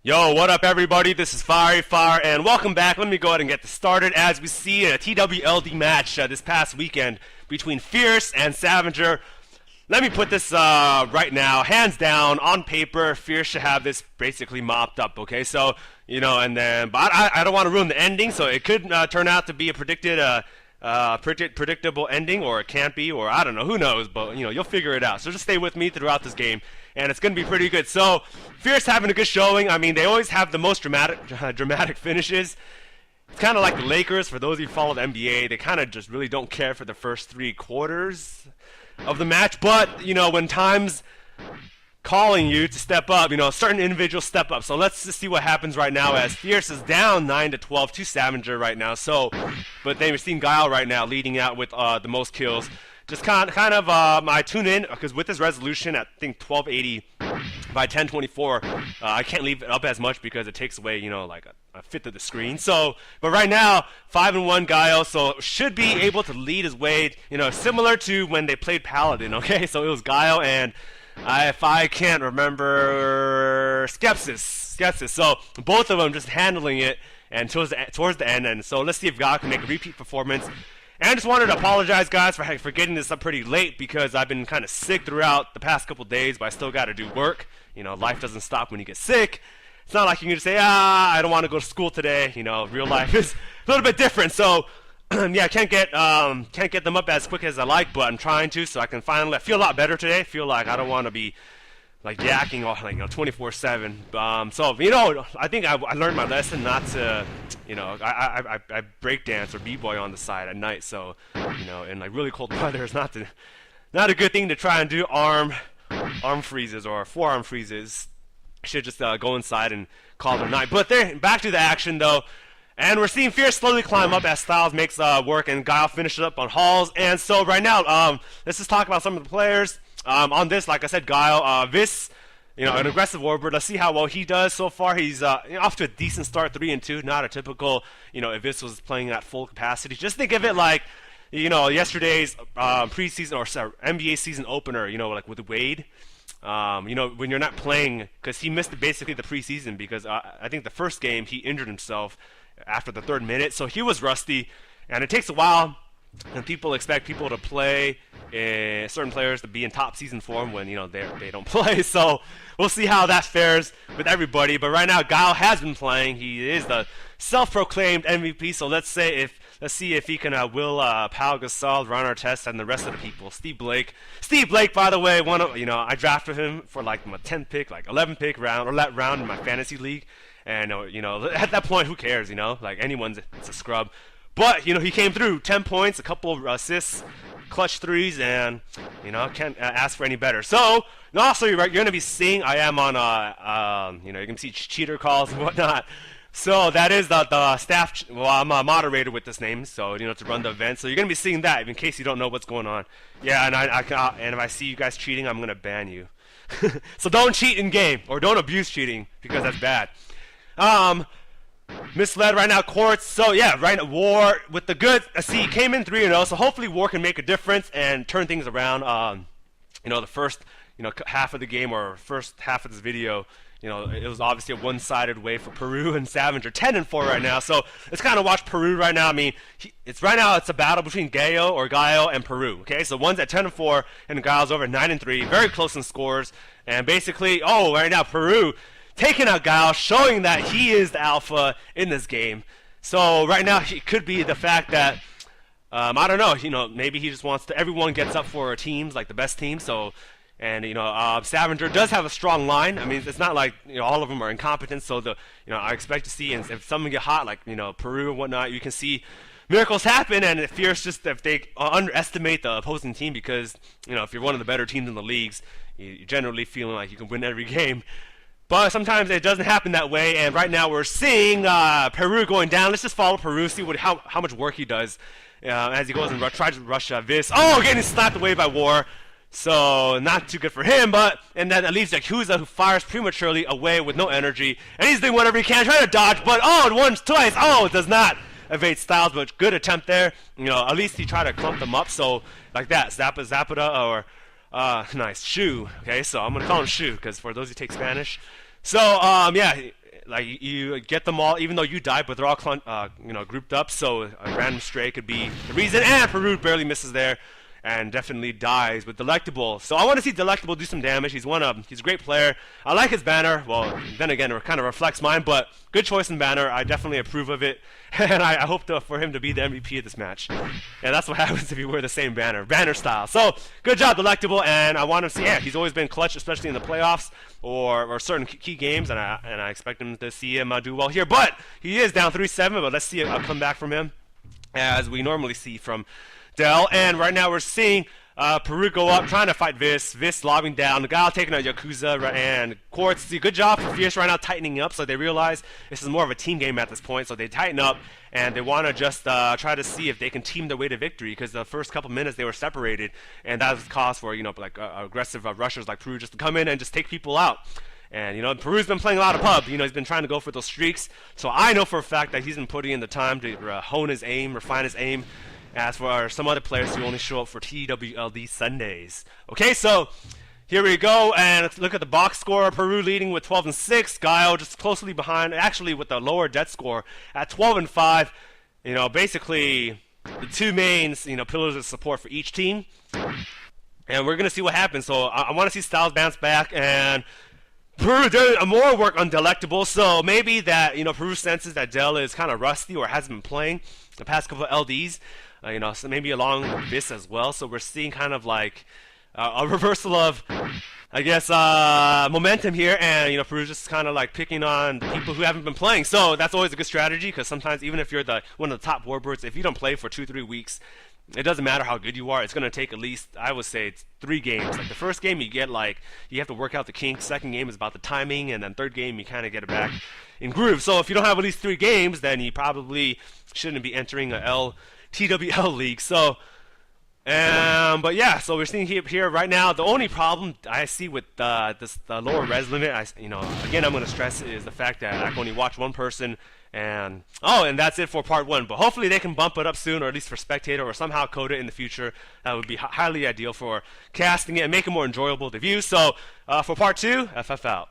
Yo, what up everybody? This is Fire, and welcome back. Let me go ahead and get this started as we see a TWLD match this past weekend between Fierce and Savanger. Let me put this right now, hands down, on paper, Fierce should have this basically mopped up, okay? So, but I don't want to ruin the ending, so it could turn out to be a predictable ending, or it can't be, or I don't know, who knows, but you'll figure it out. So just stay with me throughout this game, and it's going to be pretty good. So Fierce having a good showing. I mean, they always have the most dramatic finishes. It's kind of like the Lakers. For those of you who follow the NBA, they kind of just really don't care for the first 3 quarters of the match, but when time's calling you to step up, certain individuals step up. So let's just see what happens right now as Fierce is down 9-12 to Savanger right now. So, but then we're seeing Guile right now leading out with the most kills. Just kind of I tune in because with this resolution at I think 1280 by 1024, I can't leave it up as much because it takes away like a fifth of the screen. So, but right now 5-1 Guile, so should be able to lead his way. Similar to when they played Paladin. Okay, so it was Guile and if I can't remember, Skepsis. So both of them just handling it and towards the end. And so let's see if God can make a repeat performance. And I just wanted to apologize, guys, for getting this up pretty late because I've been kind of sick throughout the past couple days, but I still got to do work. Life doesn't stop when you get sick. It's not like you can just say, I don't want to go to school today. Real life is a little bit different. So yeah, can't get them up as quick as I like, but I'm trying to, so I can finally feel a lot better today. I feel like I don't want to be like yakking all 24/7. So I think I learned my lesson not to, I break dance or b-boy on the side at night. So in like really cold weather, it's not a good thing to try and do arm freezes or forearm freezes. I should just go inside and call it a night. But back to the action though. And we're seeing Fierce slowly climb up as Styles makes work and Guile finishes up on Halls. And so right now, let's just talk about some of the players. On this, like I said, Guile, Vis, an aggressive warbird. Let's see how well he does so far. He's off to a decent start, 3-2. Not a typical, if Vis was playing at full capacity. Just think of it like, yesterday's preseason or sorry, NBA season opener, like with Wade. When you're not playing, because he missed basically the preseason because I think the first game he injured himself after the 3rd minute, so he was rusty, and it takes a while, and people expect people to play, certain players to be in top season form when they don't play. So we'll see how that fares with everybody. But right now, Guile has been playing. He is the self-proclaimed MVP. So let's see if he can will Pau Gasol, Ron Artest, and the rest of the people. Steve Blake, by the way, I drafted him for like my 10th pick, like 11th pick round or that round in my fantasy league. And at that point, who cares? Like it's a scrub. But he came through, 10 points, a couple of assists, clutch threes, and can't ask for any better. So also you're going to be seeing I am on you can see cheater calls and whatnot. So that is the staff. Well, I'm a moderator with this name, so to run the event. So you're going to be seeing that in case you don't know what's going on. Yeah, and and if I see you guys cheating, I'm going to ban you. So don't cheat in game or don't abuse cheating because that's bad. Misled right now, Quartz. So yeah, right now, War with the good. See, he came in 3-0, so hopefully War can make a difference and turn things around. The first half of the game or first half of this video, it was obviously a one-sided way for Peru and Savanger, 10-4 right now. So let's kind of watch Peru right now. I mean, it's a battle between Guile and Peru. Okay, so one's at 10-4 and Guile's over at 9-3, very close in scores. And basically, right now Peru taking out Guile, showing that he is the alpha in this game. So right now, it could be the fact that I don't know. Maybe he just wants to. Everyone gets up for teams, like the best team. So, and Savanger does have a strong line. I mean, it's not like all of them are incompetent. So I expect to see, and if someone get hot, like Peru and whatnot, you can see miracles happen. And if they underestimate the opposing team, because if you're one of the better teams in the leagues, you're generally feeling like you can win every game. But sometimes it doesn't happen that way, and right now we're seeing Peru going down. Let's just follow Peru, see how much work he does as he goes and tries to rush Vis. Oh, getting slapped away by War. So not too good for him, and then that leaves Yakuza, who fires prematurely away with no energy, and he's doing whatever he can, trying to dodge, but once, twice, it does not evade Styles, but good attempt there. At least he tried to clump them up, so like that, Zapata, or nice, Shu. Okay, so I'm gonna call him Shu, because for those who take Spanish. So, yeah, like you get them all, even though you died, but they're all grouped up. So a random stray could be the reason. And Peru barely misses there, and definitely dies with Delectable. So I want to see Delectable do some damage. He's a great player. I like his banner. Well, then again, it kind of reflects mine, but good choice in banner. I definitely approve of it, and I hope for him to be the MVP of this match. And that's what happens if you wear the same banner style. So good job, Delectable, and I want to see. Yeah, he's always been clutch, especially in the playoffs or certain key games, and I expect him to see him do well here. But he is down 3-7. But let's see a comeback from him, as we normally see from Dell. And right now we're seeing Peru go up, trying to fight Vis lobbing down, the guy taking out Yakuza, and Quartz. Good job for Fierce right now tightening up, so they realize this is more of a team game at this point, so they tighten up, and they want to just try to see if they can team their way to victory, because the first couple minutes they were separated, and that was cause for, aggressive rushers like Peru just to come in and just take people out. And, Peru's been playing a lot of pub. He's been trying to go for those streaks, so I know for a fact that he's been putting in the time to hone his aim, refine his aim, as for some other players who only show up for TWLD Sundays. Okay, so here we go, and let's look at the box score. Peru leading with 12-6. Guile just closely behind, actually with the lower death score at 12-5. Basically the two mains, pillars of support for each team. And we're going to see what happens. So I want to see Styles bounce back, and Peru doing more work on Delectable, so maybe that, Peru senses that Del is kind of rusty or hasn't been playing the past couple of LDs. So maybe along with this as well. So we're seeing kind of like a reversal of, I guess, momentum here, and Peru's just kind of like picking on the people who haven't been playing. So that's always a good strategy, because sometimes even if you're one of the top warbirds, if you don't play for 2-3 weeks, it doesn't matter how good you are. It's going to take at least, I would say, it's 3 games. Like the first game, you have to work out the kinks. Second game is about the timing, and then third game, you kind of get it back in groove. So if you don't have at least 3 games, then you probably shouldn't be entering a TWL league. So, but yeah, so we're seeing here right now. The only problem I see with the lower res limit, again, I'm going to stress, is the fact that I can only watch one person. And that's it for part 1. But hopefully they can bump it up soon, or at least for spectator, or somehow code it in the future. That would be highly ideal for casting it and make it more enjoyable to view. So for part 2, FF out.